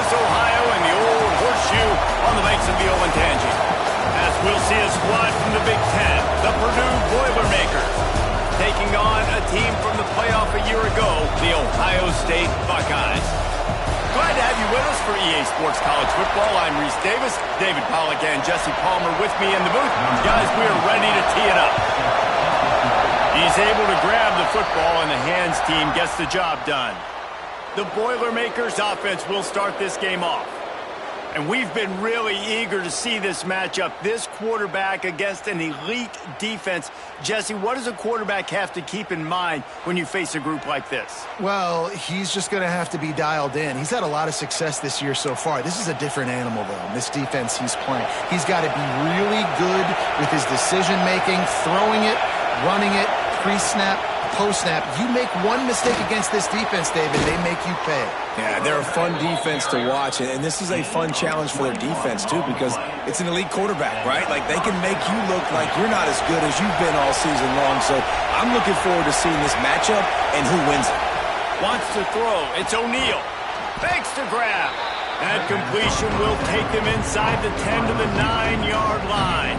Columbus, Ohio, in the old horseshoe on the banks of the Olentangy. As we'll see a squad from the Big Ten, the Purdue Boilermakers, taking on a team from the playoff a year ago, the Ohio State Buckeyes. Glad to have you with us for EA Sports College Football. I'm Reese Davis, David Pollack, and Jesse Palmer with me in the booth. Guys, we are ready to tee it up. He's able to grab the football, and the hands team gets the job done. The Boilermakers offense will start this game off. And we've been really eager to see this matchup, this quarterback against an elite defense. Jesse, what does a quarterback have to keep in mind when you face a group like this? Well, he's just going to have to be dialed in. He's had a lot of success this year so far. This is a different animal, though, in this defense he's playing. He's got to be really good with his decision-making, throwing it, running it, pre-snap, post-snap. You make one mistake against this defense, David, they make you pay. Yeah, they're a fun defense to watch, and this is a fun challenge for their defense, too, because it's an elite quarterback, right? Like, they can make you look like you're not as good as you've been all season long, so I'm looking forward to seeing this matchup and who wins it. Wants to throw. It's O'Neal. Fakes to grab. That completion will take them inside the 10 to the 9-yard line.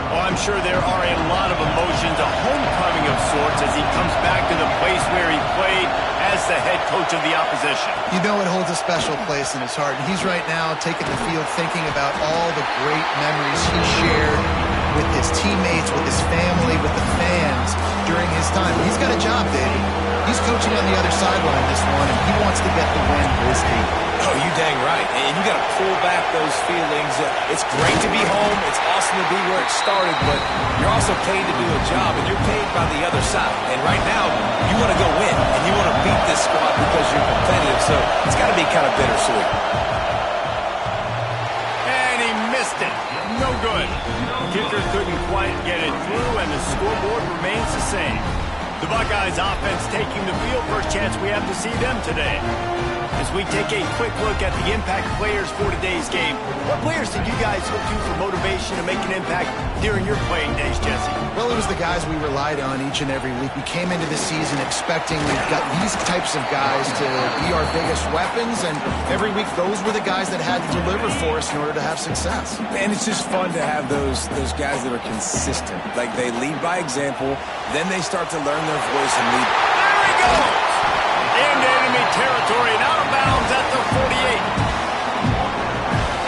Well, I'm sure there are a lot of emotions, a homecoming of sorts, as he comes back to the place where he played as the head coach of the opposition. You know it holds a special place in his heart. And he's right now taking the field thinking about all the great memories he shared with his teammates, with his family, with the fans during his time. He's got a job, David. He's coaching on the other sideline this one, and he wants to get the win for his team. Oh, you dang right. And you got to pull back those feelings. It's great to be home. It's awesome to be where it started, but you're also paid to do a job, and you're paid by the other side. And right now, you want to go win, and you want to beat this squad because you're competitive, so it's got to be kind of bittersweet. And he missed it. No good. Kicker couldn't quite get it through, and the scoreboard remains the same. The Buckeyes offense taking the field. First chance we have to see them today. As we take a quick look at the impact players for today's game, what players did you guys look to for motivation to make an impact during your playing days, Jesse? Well, it was the guys we relied on each and every week. We came into the season expecting we've got these types of guys to be our biggest weapons, and every week those were the guys that had to deliver for us in order to have success. And it's just fun to have those guys that are consistent. Like, they lead by example, then they start to learn their voice and lead. There he goes! Into enemy territory and out of bounds at the 48.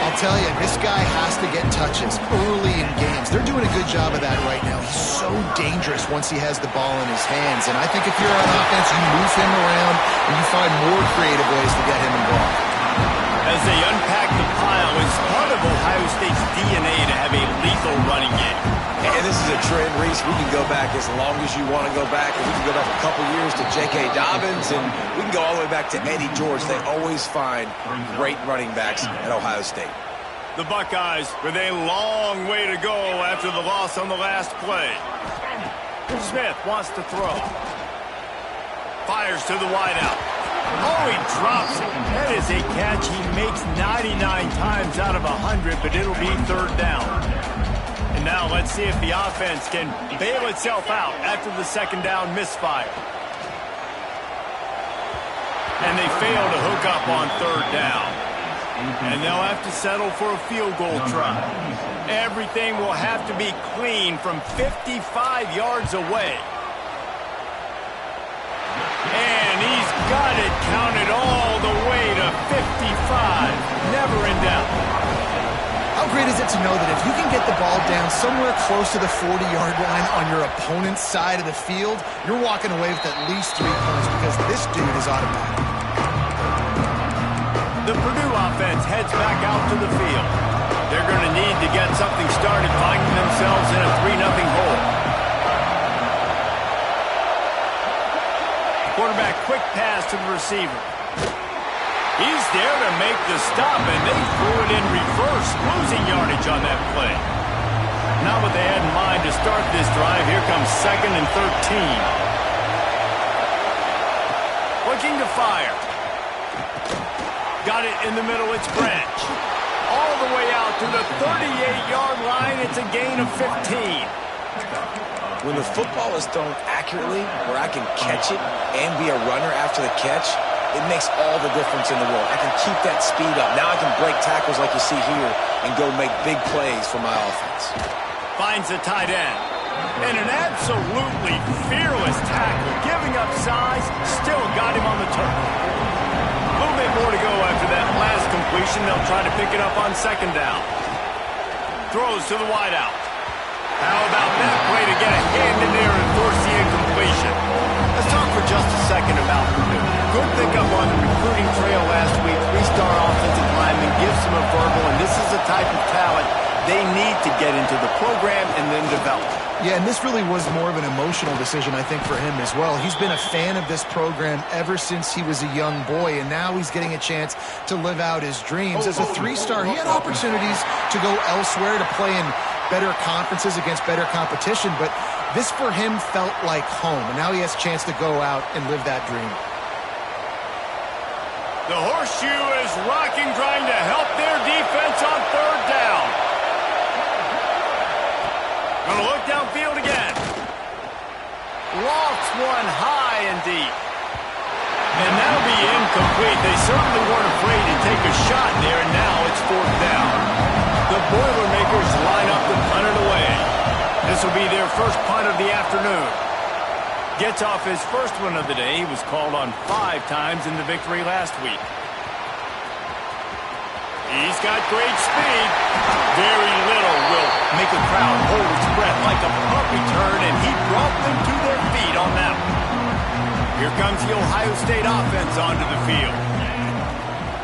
I'll tell you, this guy has to get touches early in games. They're doing a good job of that right now. He's so dangerous once he has the ball in his hands. And I think if you're on offense, you move him around and you find more creative ways to get him involved. As they unpack the pile, it's part of Ohio State's DNA to have a lethal running game. And this is a trend, Reese. We can go back as long as you want to go back. And we can go back a couple years to J.K. Dobbins, and we can go all the way back to Eddie George. They always find great running backs at Ohio State. The Buckeyes with a long way to go after the loss on the last play. Smith wants to throw. Fires to the wideout. Oh, he drops it. That is a catch he makes 99 times out of 100, but it'll be third down. And now let's see if the offense can bail itself out after the second down misfire. And they fail to hook up on third down. And they'll have to settle for a field goal try. Everything will have to be clean from 55 yards away. And he's got it counted all the way to 55. Never in doubt. How great is it to know that if you can get the ball down somewhere close to the 40-yard line on your opponent's side of the field, you're walking away with at least 3 points because this dude is automatic. The Purdue offense heads back out to the field. They're going to need to get something started, finding themselves in a 3-0 hole. Quarterback quick pass to the receiver. He's there to make the stop, and they threw it in reverse, losing yardage on that play. Not what they had in mind to start this drive. Here comes 2nd and 13. Looking to fire. Got it in the middle, it's Branch. All the way out to the 38-yard line, it's a gain of 15. When the football is thrown accurately, where I can catch it and be a runner after the catch, it makes all the difference in the world. I can keep that speed up. Now I can break tackles like you see here and go make big plays for my offense. Finds the tight end. And an absolutely fearless tackle. Giving up size, still got him on the turf. A little bit more to go after that last completion. They'll try to pick it up on second down. Throws to the wideout. How about that play to get a hand in there and force the incompletion? Let's talk for just a second about Purdue. Good pickup on the recruiting trail last week. Three-star offensive lineman gives them a verbal, and this is the type of talent they need to get into the program and then develop. Yeah, and this really was more of an emotional decision, I think, for him as well. He's been a fan of this program ever since he was a young boy, and now he's getting a chance to live out his dreams. As a three-star, he had opportunities to go elsewhere, to play in better conferences against better competition, but this for him felt like home, and now he has a chance to go out and live that dream. The horseshoe is rocking, trying to help their defense on third down. Gonna look downfield again. Lofts one high and deep. And that'll be incomplete. They certainly weren't afraid to take a shot there, and now it's fourth down. The Boilermakers line up to punt it away. This will be their first punt of the afternoon. Gets off his first one of the day. He was called on 5 times in the victory last week. He's got great speed. Very little will make a crowd hold its breath like a punt return, and he brought them to their feet on that one. Here comes the Ohio State offense onto the field.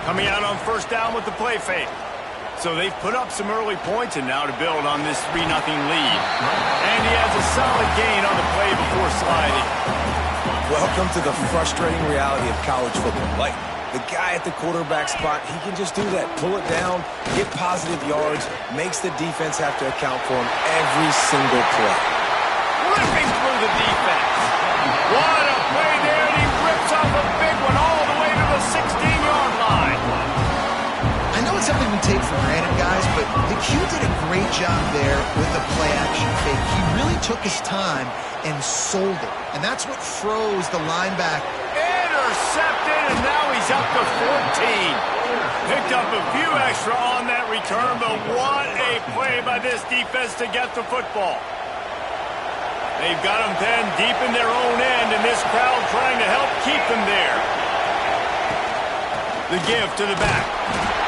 Coming out on first down with the play fake. So they've put up some early points, and now to build on this 3-0 lead. And he has a solid gain on the play before sliding. Welcome to the frustrating reality of college football. Like, the guy at the quarterback spot, he can just do that. Pull it down, get positive yards, makes the defense have to account for him every single play. Ripping through the defense. What a play there, and he rips off a big one all the way to the 16-yard line. I know it's something we take for granted, guys, but the Q did a great job there with the play-action fake. He really took his time and sold it, and that's what froze the linebacker. Intercepted, and now he's up to 14. Picked up a few extra on that return, but what a play by this defense to get the football. They've got them pinned deep in their own end, and this crowd trying to help keep them there. The give to the back.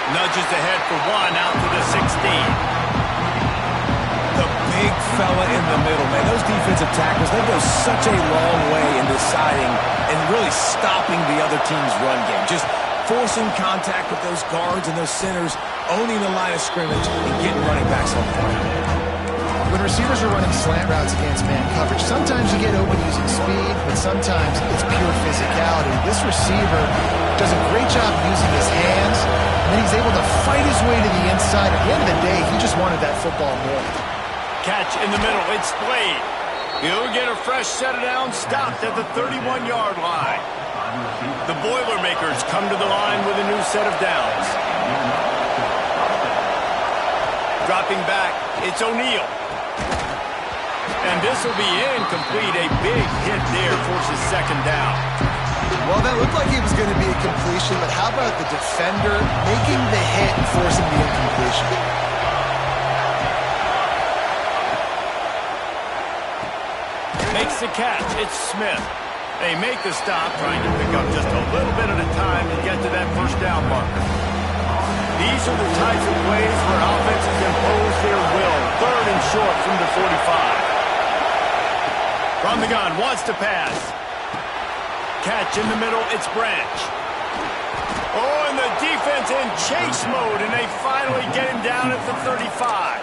Nudges ahead for one out to the 16. The big fella in the middle, man. Those defensive tackles, they go such a long way in deciding and really stopping the other team's run game. Just forcing contact with those guards and those centers, owning the line of scrimmage, and getting running backs on point. When receivers are running slant routes against man coverage, sometimes you get open using speed, but sometimes it's pure physicality. This receiver does a great job using his hands, and then he's able to fight his way to the inside. At the end of the day, he just wanted that football more. Catch in the middle. It's Slade. He'll get a fresh set of downs, stopped at the 31-yard line. The Boilermakers come to the line with a new set of downs. Dropping back, it's O'Neal. And this will be incomplete. A big hit there forces second down. Well, that looked like it was going to be a completion, but how about the defender making the hit and forcing the incompletion? Makes the catch. It's Smith. They make the stop, trying to pick up just a little bit at a time to get to that first down marker. These are the types of plays where offenses impose their will. Third and short from the 45. From the gun, wants to pass. Catch in the middle, it's Branch. Oh, and the defense in chase mode, and they finally get him down at the 35.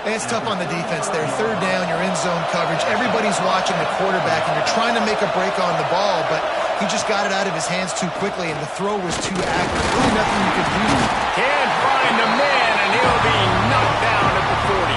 It's tough on the defense there. Third down, you're in zone coverage. Everybody's watching the quarterback, and you're trying to make a break on the ball, but he just got it out of his hands too quickly, and the throw was too accurate. Really nothing you could do. Can't find a man, and he'll be knocked down at the 40.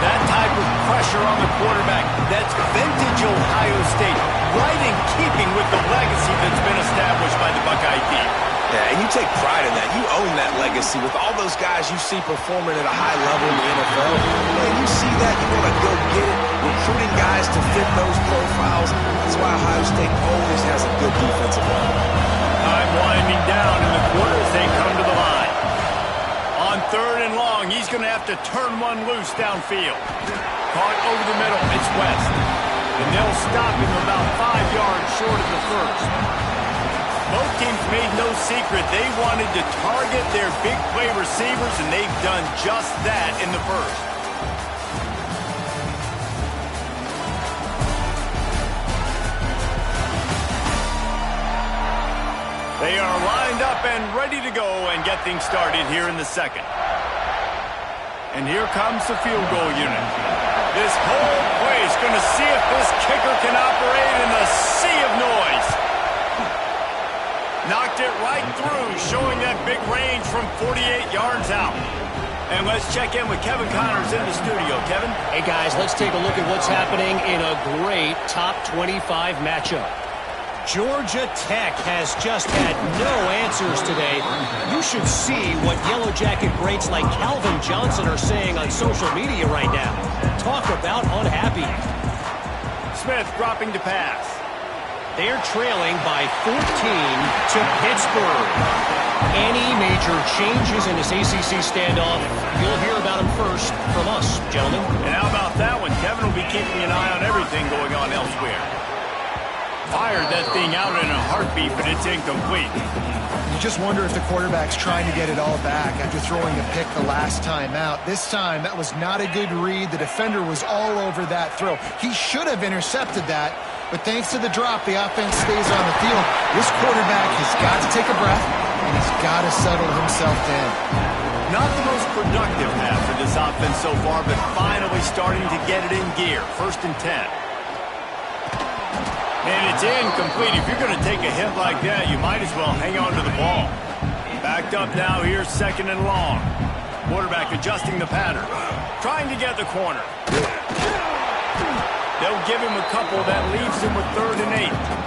That type of pressure on the quarterback, that's vintage Ohio State, right in keeping with the legacy that's been established by the Buckeye team. Yeah, and you take pride in that. You own that legacy with all those guys you see performing at a high level in the NFL. Man, you see that, you want to go get it, recruiting guys to fit those profiles. That's why Ohio State always has a good good defensive run. Time winding down in the quarter as they come to the line. On 3rd and long, he's going to have to turn one loose downfield. Caught over the middle. It's West. And they'll stop him about 5 yards short of the first. Both teams made no secret they wanted to target their big play receivers, and they've done just that in the first. They are lined up and ready to go and get things started here in the second. And here comes the field goal unit. This whole play is going to see if this kicker can operate in the sea of noise. Knocked it right through, showing that big range from 48 yards out. And let's check in with Kevin Connors in the studio. Kevin? Hey, guys, let's take a look at what's happening in a great top 25 matchup. Georgia Tech has just had no answers today. You should see what Yellow Jacket greats like Calvin Johnson are saying on social media right now. Talk about unhappy. Smith dropping to pass. They're trailing by 14 to Pittsburgh. Any major changes in this ACC standoff, you'll hear about them first from us, gentlemen. And how about that one? Kevin will be keeping an eye on everything going on elsewhere. Fired that thing out in a heartbeat, but it's incomplete. You just wonder if the quarterback's trying to get it all back after throwing a pick the last time out. This time, that was not a good read. The defender was all over that throw. He should have intercepted that, but thanks to the drop, the offense stays on the field. This quarterback has got to take a breath, and he's got to settle himself down. Not the most productive half for this offense so far, but finally starting to get it in gear. 1st and 10. And it's incomplete. If you're going to take a hit like that, you might as well hang on to the ball. Backed up now here, 2nd and long. Quarterback adjusting the pattern. Trying to get the corner. They'll give him a couple. That leaves him with 3rd and 8.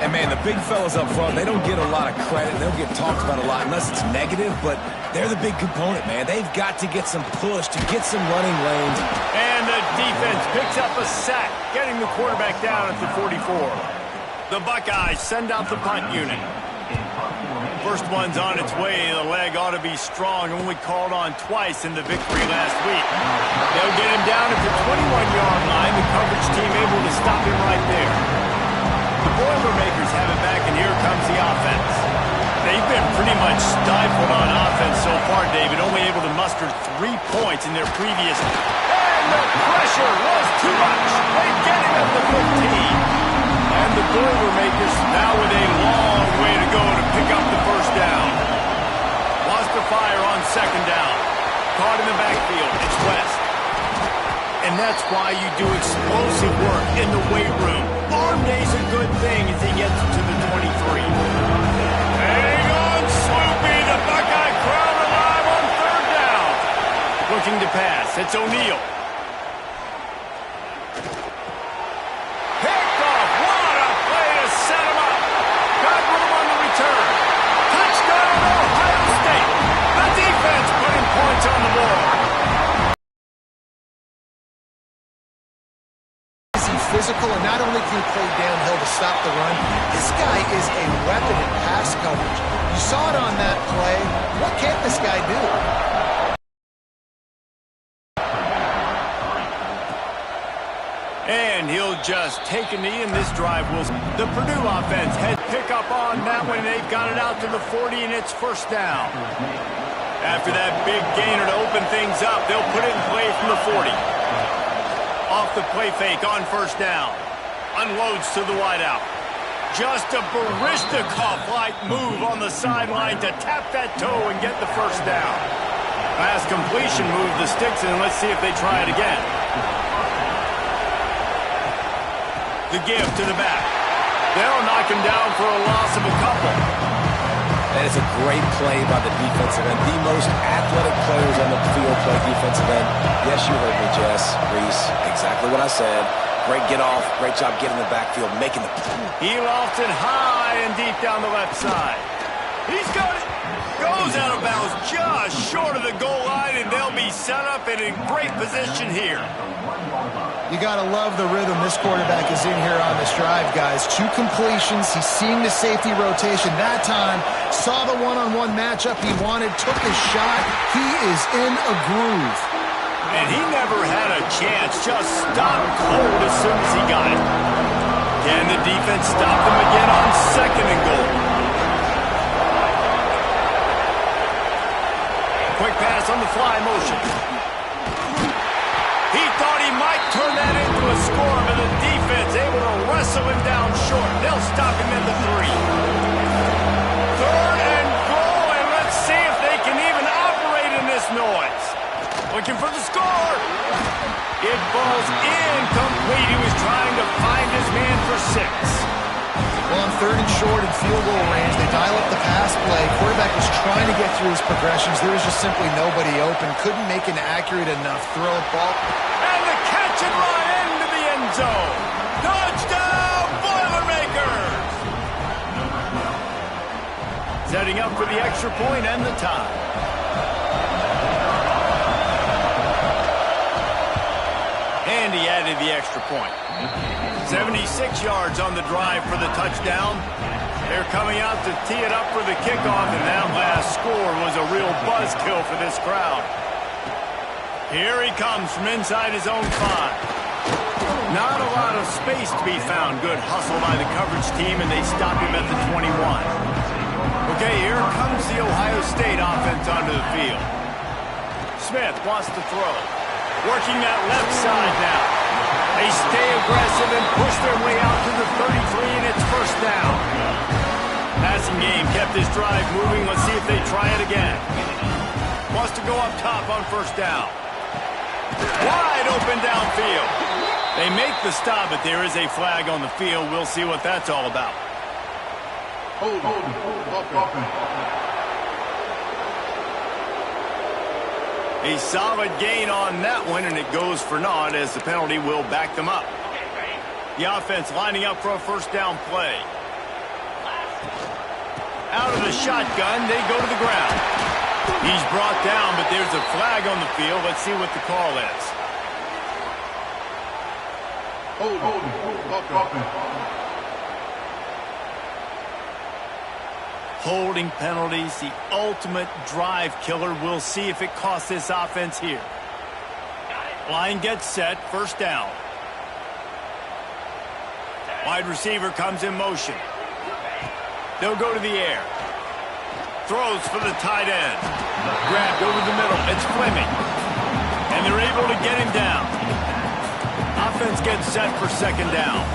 And, man, the big fellas up front, they don't get a lot of credit. They don't get talked about a lot unless it's negative, but they're the big component, man. They've got to get some push to get some running lanes. And the defense picks up a sack, getting the quarterback down at the 44. The Buckeyes send out the punt unit. First one's on its way. The leg ought to be strong, only called on twice in the victory last week. They'll get him down at the 21-yard line. The coverage team able to stop him right there. The Boilermakers have it back, and here comes the offense. They've been pretty much stifled on offense so far, David, only able to muster 3 points in their previous. And the pressure was too much. They get him at the 15. And the Boilermakers now with a long way to go to pick up the first down. Lost the fire on 2nd down. Caught in the backfield. It's West. And that's why you do explosive work in the weight room. Arm day's a good thing as he gets to the 23. Hang on, Sloopy. The Buckeye crowd alive on 3rd down. Looking to pass. It's O'Neal. Picked off. What a play to set him up. Got room on the return. Touchdown, Ohio State. The defense putting points on the board. Physical, and not only can he play downhill to stop the run, this guy is a weapon in pass coverage. You saw it on that play. What can't this guy do? And he'll just take a knee, and this drive will. The Purdue offense had pick up on that one. They've got it out to the 40, and it's 1st down. After that big gainer to open things up, they'll put it in play from the 40. Off the play fake on 1st down. Unloads to the wideout. Just a Baryshnikov-like move on the sideline to tap that toe and get the 1st down. Pass completion, move the sticks, and let's see if they try it again. The give to the back. They'll knock him down for a loss of a couple. That is a great play by the defensive end. The most athletic players on the field play defensive end. Yes, you heard me, Jess, Reese. Exactly what I said. Great get off. Great job getting the backfield, making the play. He lofted high and deep down the left side. He's got it. Goes out of bounds just short of the goal line, and they'll be set up and in great position here. You got to love the rhythm this quarterback is in here on this drive, guys. 2 completions. He's seeing the safety rotation that time. Saw the one-on-one matchup he wanted. Took his shot. He is in a groove. And he never had a chance. Just stopped cold as soon as he got it. Can the defense stop them again on 2nd and goal? Quick pass on the fly motion. He thought he might turn that into a score, but the defense able to wrestle him down short. They'll stop him at the 3. 3rd and goal, and let's see if they can even operate in this noise. Looking for the score. It falls incomplete. He was trying to find his man for 6. Well, on 3rd and short and field goal range, they dial up the pass play. Quarterback was trying to get through his progressions. There was just simply nobody open. Couldn't make an accurate enough throw ball. And the catch and run into the end zone. Touchdown, Boilermakers! Setting up for the extra point and the tie. And he added the extra point. 76 yards on the drive for the touchdown. They're coming out to tee it up for the kickoff, and that last score was a real buzzkill for this crowd. Here he comes from inside his own 5. Not a lot of space to be found. Good hustle by the coverage team, and they stop him at the 21. Okay, here comes the Ohio State offense onto the field. Smith wants to throw. Working that left side now. They stay aggressive and push their way out to the 33, and it's 1st down. Passing game kept this drive moving. Let's see if they try it again. Wants to go up top on 1st down. Wide open downfield. They make the stop, but there is a flag on the field. We'll see what that's all about. Hold. A solid gain on that one, and it goes for naught as the penalty will back them up. The offense lining up for a 1st down play. Out of the shotgun, they go to the ground. He's brought down, but there's a flag on the field. Let's see what the call is. Holding penalties, the ultimate drive killer. We'll see if it costs this offense here. Line gets set, 1st down. Wide receiver comes in motion. They'll go to the air. Throws for the tight end. Grabbed over the middle. It's Fleming. And they're able to get him down. Offense gets set for 2nd down.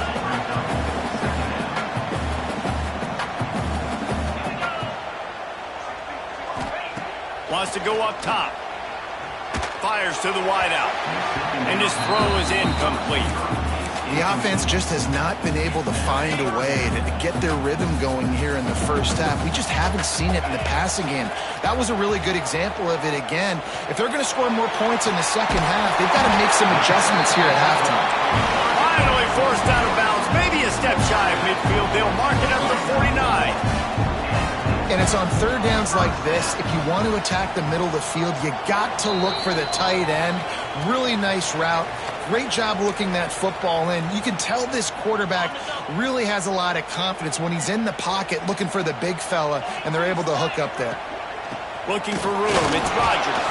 Wants to go up top. Fires to the wideout. And his throw is incomplete. The offense just has not been able to find a way to get their rhythm going here in the 1st half. We just haven't seen it in the passing game. That was a really good example of it again. If they're going to score more points in the 2nd half, they've got to make some adjustments here at halftime. Finally forced out of bounds. Maybe a step shy of midfield. They'll mark it up to 49. And it's on 3rd downs like this. If you want to attack the middle of the field, you got to look for the tight end. Really nice route. Great job looking that football in. You can tell this quarterback really has a lot of confidence when he's in the pocket looking for the big fella, and they're able to hook up there. Looking for room. It's Rodgers.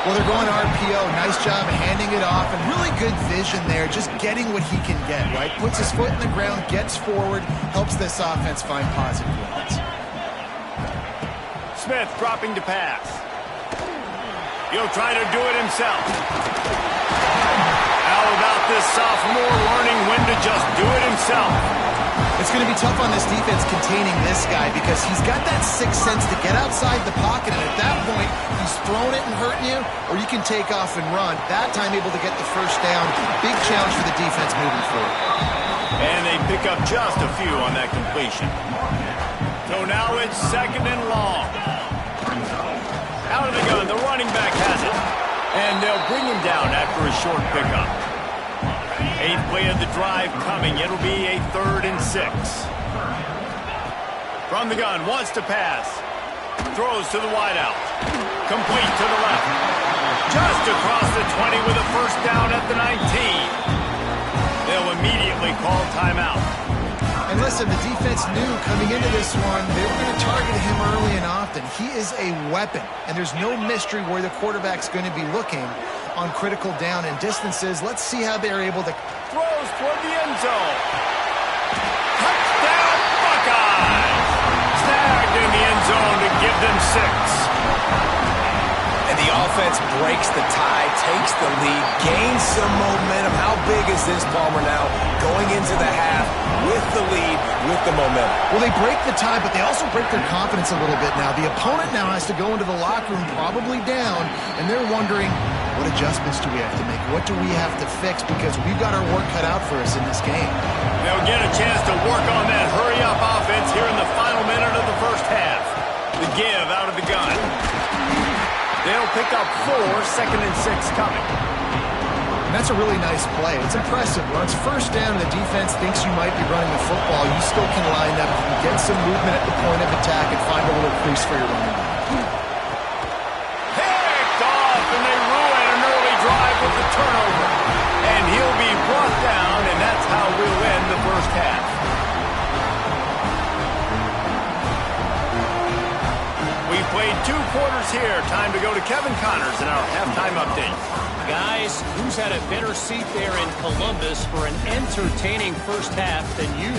Well, they're going RPO. Nice job handing it off, and really good vision there, just getting what he can get, right? Puts his foot in the ground, gets forward, helps this offense find positive points. Smith dropping to pass. He'll try to do it himself. How about this sophomore learning when to just do it himself? It's going to be tough on this defense containing this guy because he's got that sixth sense to get outside the pocket, and at that point, he's throwing it and hurting you, or you can take off and run. That time able to get the 1st down. Big challenge for the defense moving forward. And they pick up just a few on that completion. So now it's 2nd and long. Out of the gun, the running back has it. And they'll bring him down after a short pickup. 8th play of the drive coming. It'll be a 3rd and 6. From the gun, wants to pass. Throws to the wideout. Complete to the left. Just across the 20 with a first down at the 19. They'll immediately call timeout. And listen, the defense knew coming into this one, they were going to target him early and often. He is a weapon, and there's no mystery where the quarterback's going to be looking on critical down and distances. Let's see how they're able to... Throws toward the end zone. Touchdown, Buckeyes! Snagged in the end zone to give them 6. And the offense breaks the tie, takes the lead, gains some momentum. How big is this, Palmer, now going into the half with the lead, with the momentum? Well, they break the tie, but they also break their confidence a little bit now. The opponent now has to go into the locker room probably down, and they're wondering, what adjustments do we have to make? What do we have to fix? Because we've got our work cut out for us in this game. They'll get a chance to work on that hurry-up offense here in the final minute of the first half. The give out of the gun. They'll pick up 4, 2nd and 6 coming. And that's a really nice play. It's impressive. When it's first down and the defense thinks you might be running the football, you still can line up and get some movement at the point of attack and find a little crease for your running back. Picked off, and they ruin an early drive with the turnover. And he'll be brought down, and that's how we'll end the first half. We've played 2 quarters here. Time to go to Kevin Connors in our halftime update. Guys, who's had a better seat there in Columbus for an entertaining first half than you?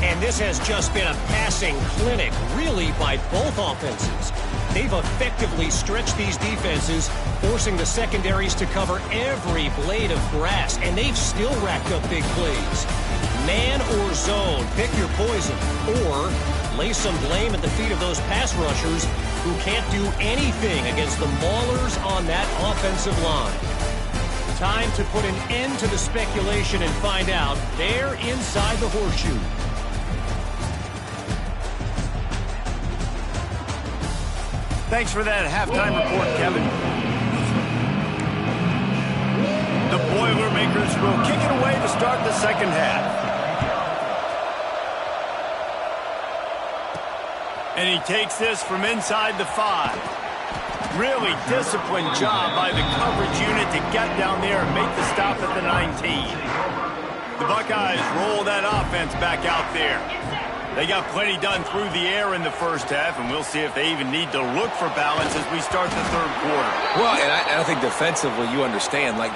And this has just been a passing clinic, really, by both offenses. They've effectively stretched these defenses, forcing the secondaries to cover every blade of grass, and they've still racked up big plays. Man or zone, pick your poison, or lay some blame at the feet of those pass rushers who can't do anything against the maulers on that offensive line. Time to put an end to the speculation and find out. They're inside the horseshoe. Thanks for that halftime report, Kevin. The Boilermakers will kick it away to start the second half. And he takes this from inside the 5. Really disciplined job by the coverage unit to get down there and make the stop at the 19. The Buckeyes roll that offense back out there. They got plenty done through the air in the first half, and we'll see if they even need to look for balance as we start the third quarter. Well, and I think defensively, you understand, like,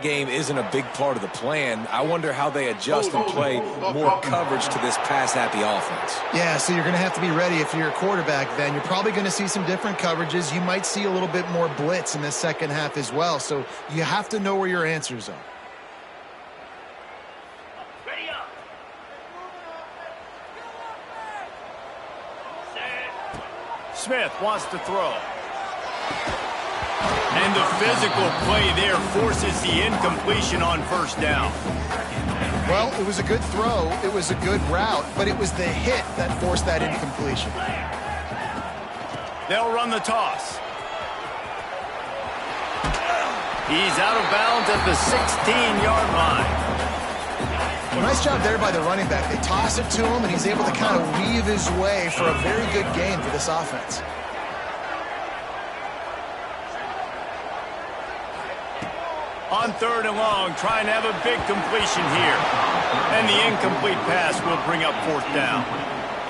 game isn't a big part of the plan. I wonder how they adjust and play more coverage to this pass-happy offense. Yeah, so you're going to have to be ready if you're a quarterback then. You're probably going to see some different coverages. You might see a little bit more blitz in the second half as well. So you have to know where your answers are. Smith wants to throw. And the physical play there forces the incompletion on first down. Well, it was a good throw. It was a good route, but it was the hit that forced that incompletion. They'll run the toss. He's out of bounds at the 16-yard line. Well, nice job there by the running back. They toss it to him, and he's able to kind of weave his way for a very good game for this offense. On 3rd and long, trying to have a big completion here. And the incomplete pass will bring up 4th down.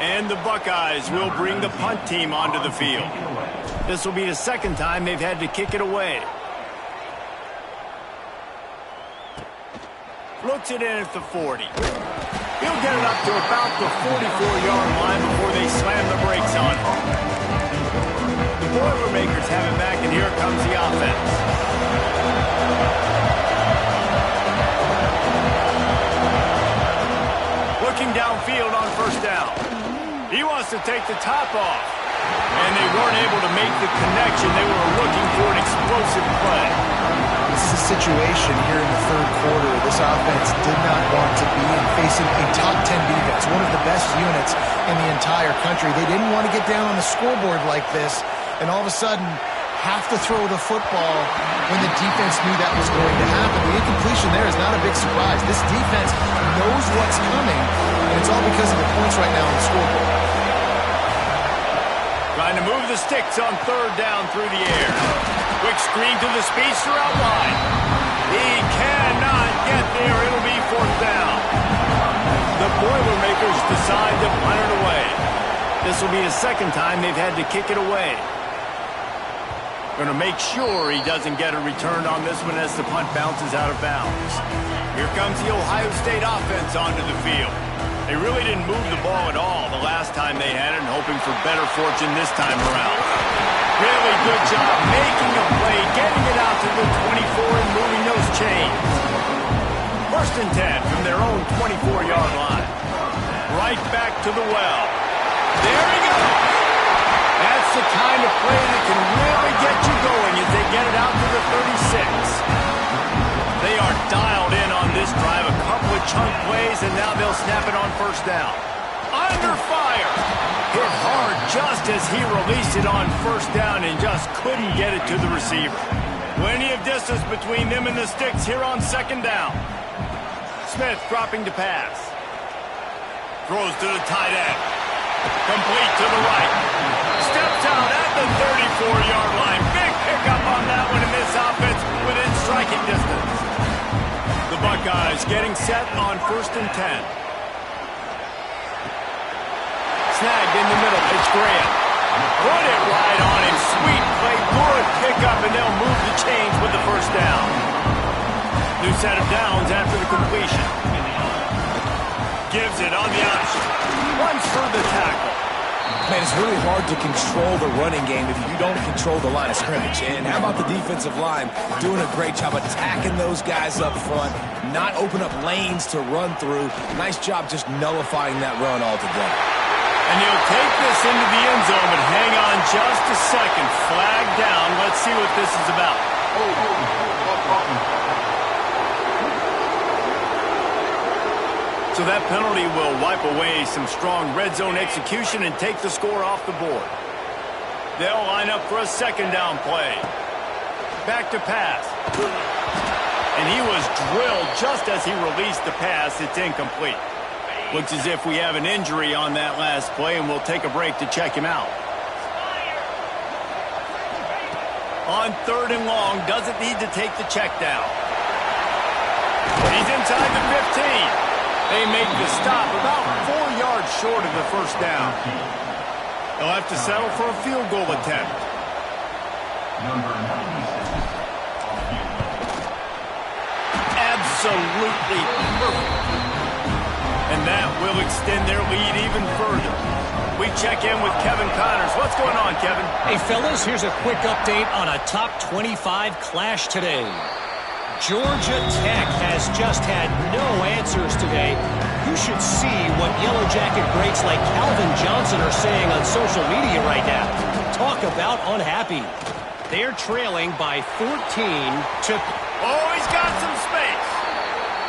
And the Buckeyes will bring the punt team onto the field. This will be the second time they've had to kick it away. Looks it in at the 40. He'll get it up to about the 44-yard line before they slam the brakes on him. The Boilermakers have it back, and here comes the offense. Looking downfield on 1st down. He wants to take the top off. And they weren't able to make the connection. They were looking for an explosive play. This is a situation here in the 3rd quarter this offense did not want to be in, facing a top 10 defense, one of the best units in the entire country. They didn't want to get down on the scoreboard like this, and all of a sudden have to throw the football when the defense knew that was going to happen. The incompletion there is not a big surprise. This defense knows what's coming, and it's all because of the points right now on the scoreboard. Trying to move the sticks on 3rd down through the air. Quick screen to the speedster out wide. He cannot get there. It'll be 4th down. The Boilermakers decide to punt it away. This will be the second time they've had to kick it away. Going to make sure he doesn't get a return on this one as the punt bounces out of bounds. Here comes the Ohio State offense onto the field. They really didn't move the ball at all the last time they had it, and hoping for better fortune this time around. Really good job making a play, getting it out to the 24 and moving those chains. 1st and 10 from their own 24-yard line. Right back to the well. There he goes. That's the kind of play that can really get you going as they get it out to the 36. They are dialed in on this drive. A couple of chunk plays, and now they'll snap it on 1st down. Under fire. Hit hard just as he released it on 1st down and just couldn't get it to the receiver. Plenty of distance between them and the sticks here on 2nd down. Smith dropping to pass. Throws to the tight end. Complete to the right. Steps out at the 34-yard line. Big pickup on that one in this offense within striking distance. The Buckeyes getting set on 1st and 10. Snagged in the middle. It's Graham. Put it right on him. Sweet play. Good pickup, and they'll move the chains with the 1st down. New set of downs after the completion. Gives it on the option. Runs for the tackle. Man, it's really hard to control the running game if you don't control the line of scrimmage. And how about the defensive line doing a great job attacking those guys up front, not open up lanes to run through. Nice job just nullifying that run altogether. And he'll take this into the end zone, but hang on just a second. Flag down. Let's see what this is about. So that penalty will wipe away some strong red zone execution and take the score off the board. They'll line up for a 2nd down play. Back to pass. And he was drilled just as he released the pass. It's incomplete. Looks as if we have an injury on that last play, and we'll take a break to check him out. On 3rd and long, doesn't need to take the check down. He's inside the 15. They make the stop about 4 yards short of the 1st down. They'll have to settle for a field goal attempt. absolutely perfect. And that will extend their lead even further. We check in with Kevin Connors. What's going on, Kevin? Hey, fellas, here's a quick update on a top 25 clash today. Georgia Tech has just had no answers today. You should see what Yellow Jacket greats like Calvin Johnson are saying on social media right now. Talk about unhappy. They're trailing by 14 to... Oh, he's got some space.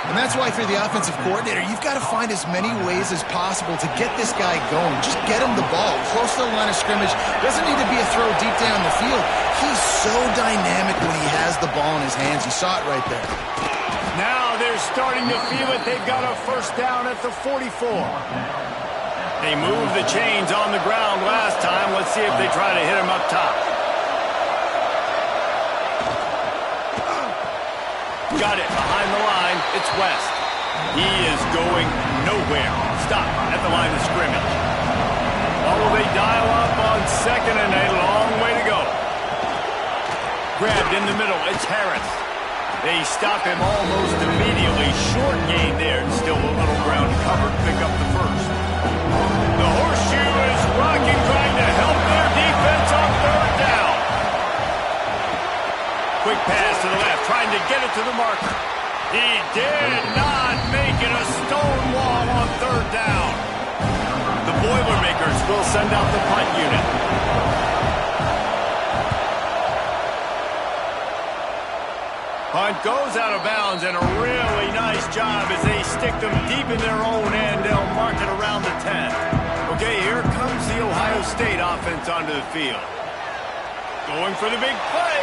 And that's why, if you're the offensive coordinator, you've got to find as many ways as possible to get this guy going. Just get him the ball close to the line of scrimmage. Doesn't need to be a throw deep down the field. He's so dynamic when he has the ball in his hands. You saw it right there. Now they're starting to feel it. They've got a first down at the 44. They moved the chains on the ground last time. Let's see if they try to hit him up top. Got it behind the line. It's West. He is going nowhere. Stop at the line of scrimmage. Oh, they dial up on second and a long way to go. Grabbed in the middle. It's Harris. They stop him almost immediately. Short gain there. Still a little ground covered. Pick up the first. The horseshoe is rocking, trying to help their defense on third down. Quick pass to the left, trying to get it to the marker. He did not make it a stone wall on third down. The Boilermakers will send out the punt unit. Punt goes out of bounds, and a really nice job as they stick them deep in their own end. They'll mark it around the 10. Okay, here comes the Ohio State offense onto the field. Going for the big play.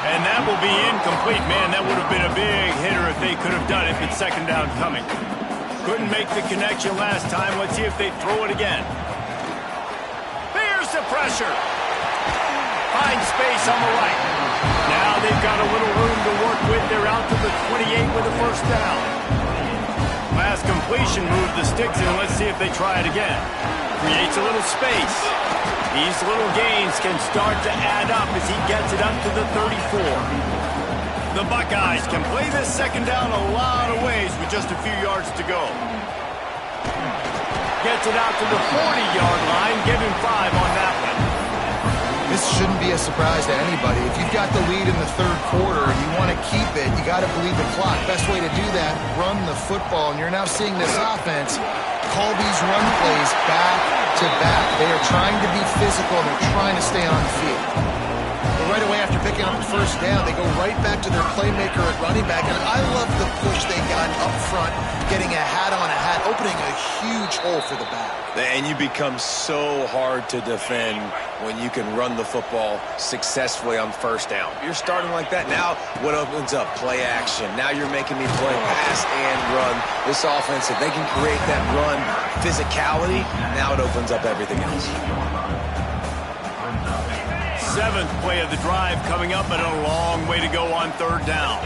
And that will be incomplete. Man, that would have been a big hitter if they could have done it, but second down coming. Couldn't make the connection last time. Let's see if they throw it again. Here's the pressure. Find space on the right. Now they've got a little room to work with. They're out to the 28 with a first down. Last completion moved the sticks in. Let's see if they try it again. Creates a little space. These little gains can start to add up as he gets it up to the 34. The Buckeyes can play this second down a lot of ways with just a few yards to go. Gets it out to the 40-yard line. Give him 5 on that one. This shouldn't be a surprise to anybody. If you've got the lead in the third quarter and you want to keep it, you got to bleed the clock. Best way to do that, run the football. And you're now seeing this offense call these run plays back to back. They are trying to be physical, and they're trying to stay on the field. But right away after picking up the first down, they go right back to their playmaker at running back. And I love the push they got up front, getting a hat on a hat, opening a huge hole for the back. And you become so hard to defend when you can run the football successfully on first down. You're starting like that. Now what opens up? Play action. Now you're making me play pass and run. This offense, if they can create that run physicality, now it opens up everything else. 7th play of the drive coming up, and a long way to go on third down.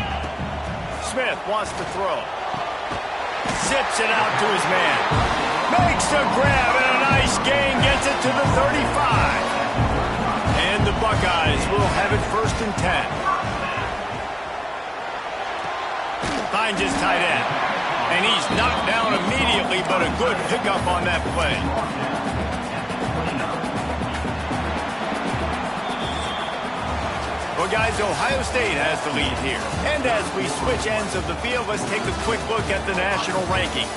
Smith wants to throw. Zips it out to his man. Makes the grab, and a nice gain. Gets it to the 35. And the Buckeyes will have it first and 10. Finds his tight end. And he's knocked down immediately, but a good pickup on that play. Well, guys, Ohio State has the lead here. And as we switch ends of the field, let's take a quick look at the national rankings.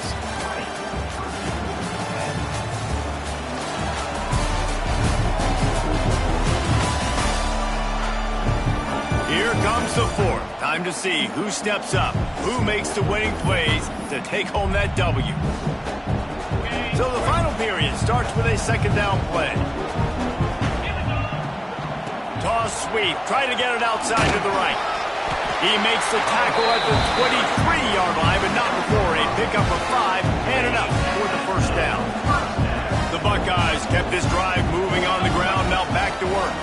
Here comes the fourth. Time to see who steps up, who makes the winning plays to take home that W. So the final period starts with a second down play. Toss sweep. Try to get it outside to the right. He makes the tackle at the 23-yard line, but not before a pickup of 5 and enough for the first down. The Buckeyes kept this drive moving on the ground. Now back to work.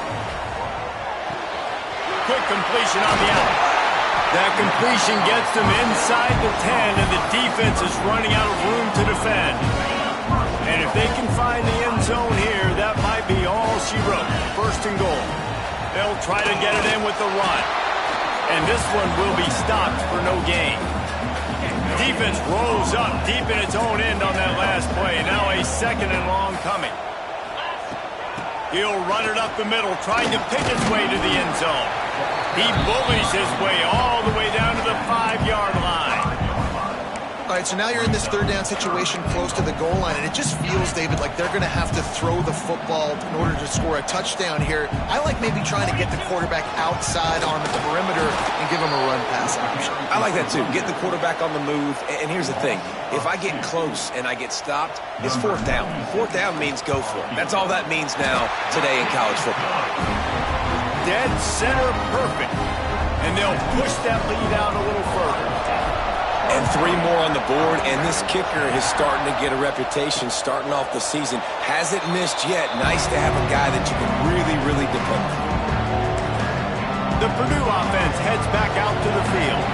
Quick completion on the out. That completion gets them inside the 10, and the defense is running out of room to defend. And if they can find the end zone here, that might be all she wrote. First and goal. They'll try to get it in with the run. And this one will be stopped for no gain. defense rolls up deep in its own end on that last play. Now a 2nd and long coming. He'll run it up the middle, trying to pick his way to the end zone. He bullies his way all the way down to the 5-yard line. All right, so now you're in this 3rd down situation close to the goal line, and it just feels, David, like they're going to have to throw the football in order to score a touchdown here. I like maybe trying to get the quarterback outside on the perimeter and give him a run-pass option. I like that, too. Get the quarterback on the move. And here's the thing. If I get close and I get stopped, it's 4th down. 4th down means go for it. That's all that means now today in college football. Dead center perfect. And they'll push that lead out a little further. And 3 more on the board, and this kicker is starting to get a reputation starting off the season. Hasn't missed yet. Nice to have a guy that you can really, really depend on. The Purdue offense heads back out to the field.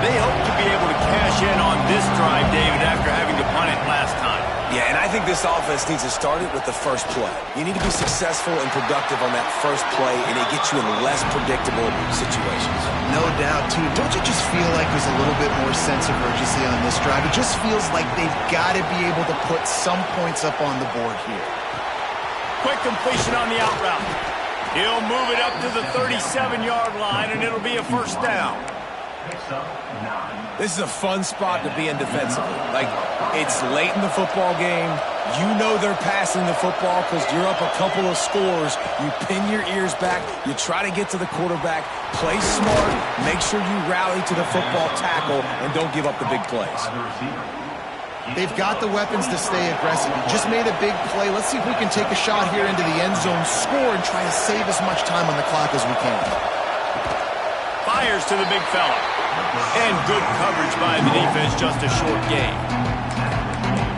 They hope to be able to cash in on this drive, David, after having to punt it last time. Yeah, and I think this offense needs to start it with the first play. You need to be successful and productive on that first play, and it gets you in less predictable situations. No doubt, too. Don't you just feel like there's a little bit more sense of urgency on this drive? It just feels like they've got to be able to put some points up on the board here. Quick completion on the out route. He'll move it up to the 37-yard line, and it'll be a 1st down. This is a fun spot to be in defensively. Like, it's late in the football game. You know they're passing the football because you're up a couple of scores. You pin your ears back. You try to get to the quarterback. Play smart. Make sure you rally to the football tackle and don't give up the big plays. They've got the weapons to stay aggressive. He just made a big play. Let's see if we can take a shot here into the end zone, score, and try to save as much time on the clock as we can. Fires to the big fella. And good coverage by the defense, just a short gain.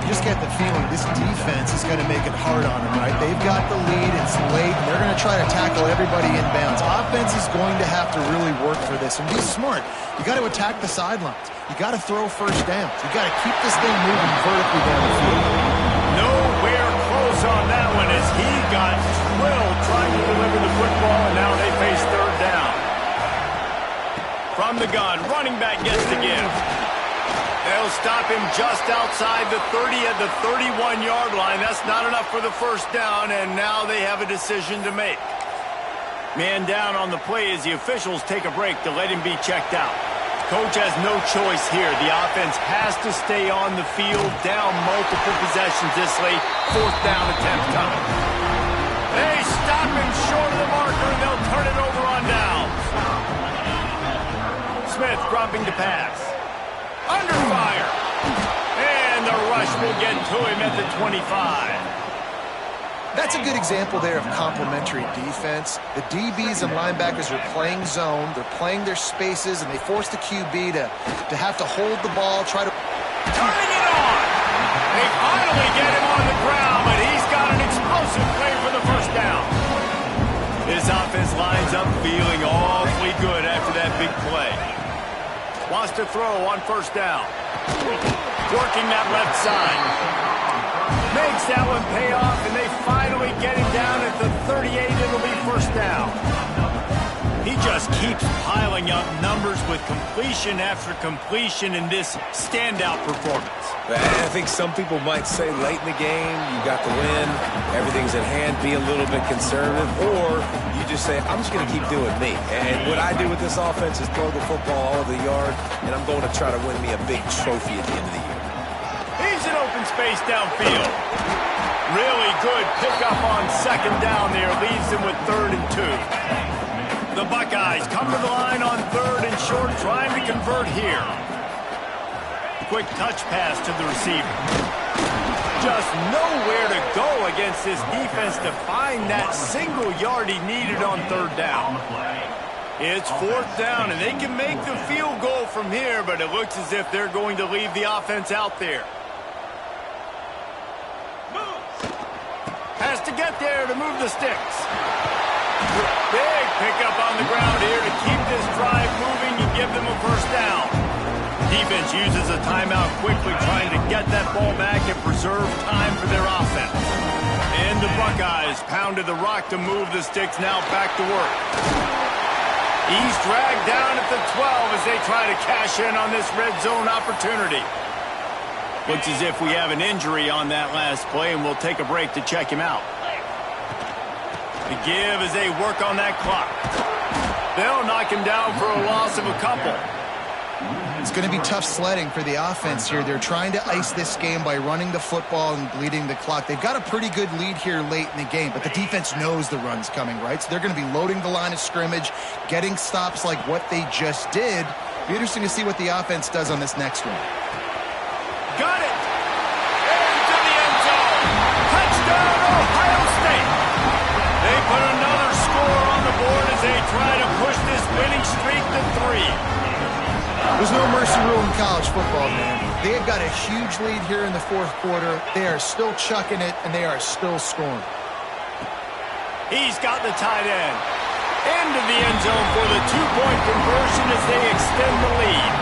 You just get the feeling this defense is going to make it hard on them, right? They've got the lead, it's late, and they're going to try to tackle everybody inbounds. Offense is going to have to really work for this and be smart. You got to attack the sidelines. You got to throw 1st downs. You got to keep this thing moving vertically down the field. Nowhere close on that one as he got drilled trying to deliver the football, and now they face 3rd down. From the gun, running back gets the give. They'll stop him just outside the 30 at the 31-yard line. That's not enough for the 1st down, and now they have a decision to make. Man down on the play as the officials take a break to let him be checked out. Coach has no choice here. The offense has to stay on the field, down multiple possessions this late. 4th down attempt coming. They stop him short of the marker, and they'll turn it over on downs. Smith dropping to pass. Under fire. And the rush will get to him at the 25. That's a good example there of complementary defense. The DBs and linebackers are playing zone. They're playing their spaces, and they force the QB to have to hold the ball, try to... Turning it on. They finally get him on the ground, but he's got an explosive play for the 1st down. This offense lines up feeling awfully good after that big play. Wants to throw on 1st down. Working that left side. Makes that one pay off, and they finally get him down at the 38. It'll be 1st down. He just keeps piling up numbers with completion after completion in this standout performance. I think some people might say late in the game, you got the win, everything's at hand, be a little bit conservative, or you just say, I'm just going to keep doing me. And what I do with this offense is throw the football all over the yard, and I'm going to try to win me a big trophy at the end of the year. He's in open space downfield. Really good pickup on 2nd down there, leaves him with 3rd and 2. The Buckeyes come to the line on 3rd and short, trying to convert here. Quick touch pass to the receiver. Just nowhere to go against this defense to find that single yard he needed on 3rd down. It's 4th down, and they can make the field goal from here, but it looks as if they're going to leave the offense out there. Has to get there to move the sticks. Big pickup on the ground here to keep this drive moving and give them a 1st down. Defense uses a timeout quickly, trying to get that ball back and preserve time for their offense. And the Buckeyes pounded the rock to move the sticks, now back to work. He's dragged down at the 12 as they try to cash in on this red zone opportunity. Looks as if we have an injury on that last play, and we'll take a break to check him out. The give as they work on that clock. They'll knock him down for a loss of a couple. It's going to be tough sledding for the offense here. They're trying to ice this game by running the football and bleeding the clock. They've got a pretty good lead here late in the game, but the defense knows the run's coming, right? So they're going to be loading the line of scrimmage, getting stops like what they just did. Be interesting to see what the offense does on this next one. Got it! Into the end zone! Touchdown, Ohio State! They put another score on the board as they try to push this winning streak to 3. There's no mercy rule in college football, man. They have got a huge lead here in the fourth quarter. They are still chucking it, and they are still scoring. He's got the tight end. Into the end zone for the two-point conversion as they extend the lead.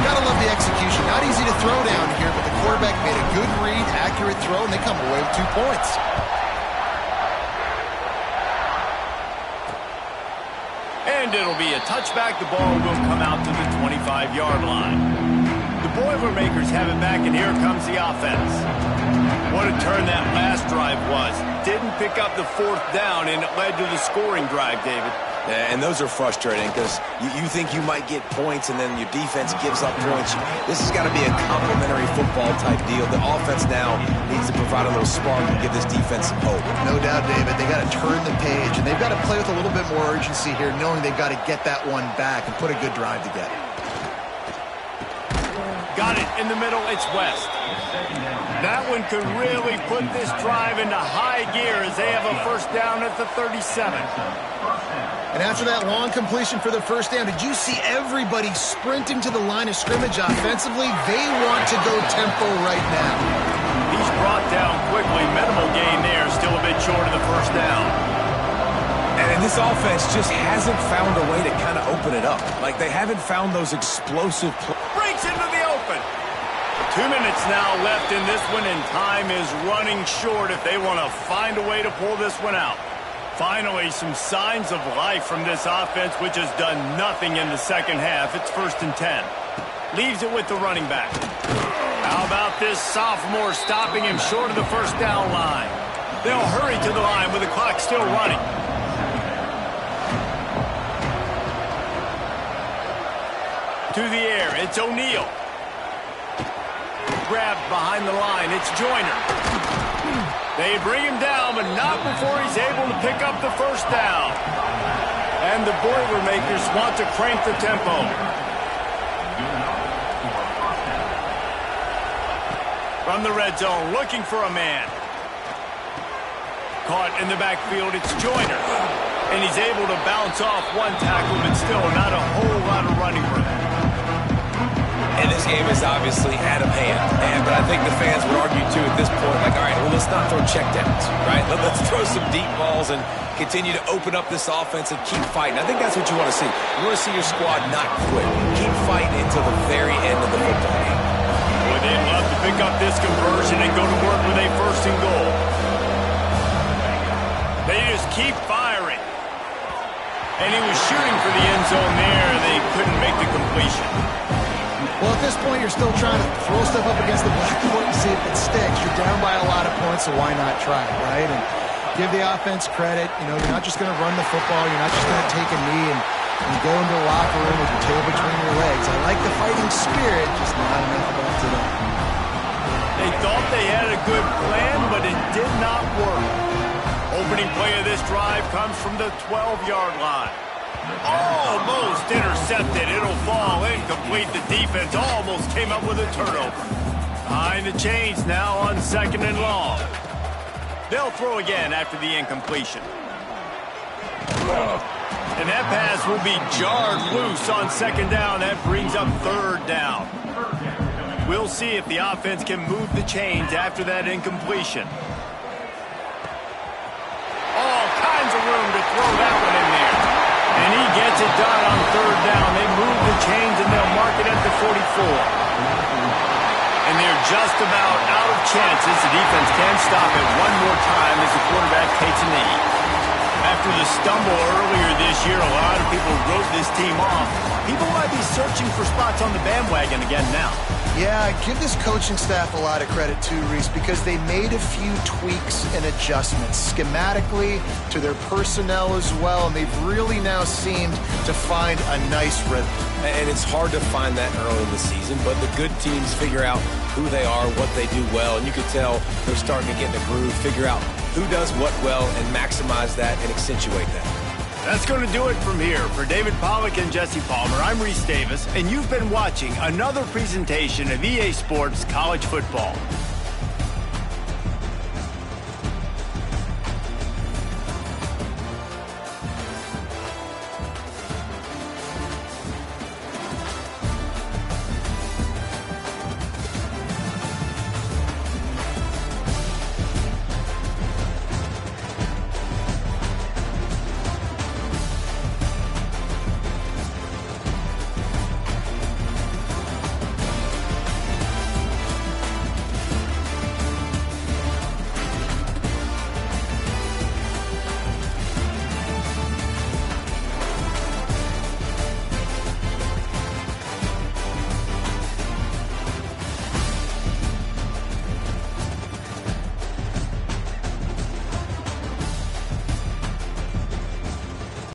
Gotta love the execution. Not easy to throw down here, but the quarterback made a good read, accurate throw, and they come away with 2 points. And it'll be a touchback. The ball will come out to the 25-yard line. The Boilermakers have it back, and here comes the offense. What a turn that last drive was. Didn't pick up the fourth down, and it led to the scoring drive, David. Yeah, and those are frustrating because you think you might get points and then your defense gives up points. This has got to be a complementary football type deal. The offense now needs to provide a little spark and give this defense some hope. No doubt, David. They got to turn the page, and they've got to play with a little bit more urgency here, knowing they've got to get that one back and put a good drive together. Got it in the middle. It's West. That one could really put this drive into high gear as they have a first down at the 37. And after that long completion for the first down, did you see everybody sprinting to the line of scrimmage offensively? They want to go tempo right now. He's brought down quickly. Minimal gain there. Still a bit short of the first down. And this offense just hasn't found a way to kind of open it up. Like they haven't found those explosive plays. Breaks into the open. 2 minutes now left in this one, and time is running short if they want to find a way to pull this one out. Finally, some signs of life from this offense, which has done nothing in the second half. It's 1st and 10. Leaves it with the running back. How about this sophomore stopping him short of the first down line? They'll hurry to the line with the clock still running. To the air, it's O'Neal. Grabbed behind the line, it's Joyner. They bring him down, but not before he's able to pick up the first down. And the Boilermakers want to crank the tempo. From the red zone, looking for a man. Caught in the backfield, it's Joyner. And he's able to bounce off one tackle, but still not a whole lot of running room. And this game is obviously out of hand. But I think the fans would argue, too, at this point, like, all right, well, let's not throw checkdowns, right? Let's throw some deep balls and continue to open up this offense and keep fighting. I think that's what you want to see. You want to see your squad not quit. Keep fighting until the very end of the football game. Boy, they'd love to pick up this conversion and go to work with a 1st and goal. They just keep firing. And he was shooting for the end zone there. They couldn't make the completion. Well, at this point, you're still trying to throw stuff up against the blackboard and see if it sticks. You're down by a lot of points, so why not try it, right? And give the offense credit. You know, you're not just going to run the football. You're not just going to take a knee and go into the locker room with your tail between your legs. I like the fighting spirit, just not enough of that today. They thought they had a good plan, but it did not work. Opening play of this drive comes from the 12-yard line. Almost intercepted. It'll fall incomplete. The defense almost came up with a turnover. Behind the chains now on 2nd and long. They'll throw again after the incompletion. And that pass will be jarred loose on 2nd down. That brings up 3rd down. We'll see if the offense can move the chains after that incompletion. All kinds of room to throw that one in there. And he gets it done on 3rd down. They move the chains and they'll mark it at the 44. And they're just about out of chances. The defense can stop it one more time as the quarterback takes a knee. After After the stumble earlier this year, a lot of people wrote this team off. People might be searching for spots on the bandwagon again now. Yeah, I give this coaching staff a lot of credit too, Reese, because they made a few tweaks and adjustments schematically to their personnel as well, and they've really now seemed to find a nice rhythm. And it's hard to find that early in the season, but the good teams figure out who they are, what they do well, and you can tell they're starting to get in a groove, figure out who does what well, and maximize that and accentuate that. That's going to do it from here. For David Pollack and Jesse Palmer, I'm Reese Davis, and you've been watching another presentation of EA Sports College Football.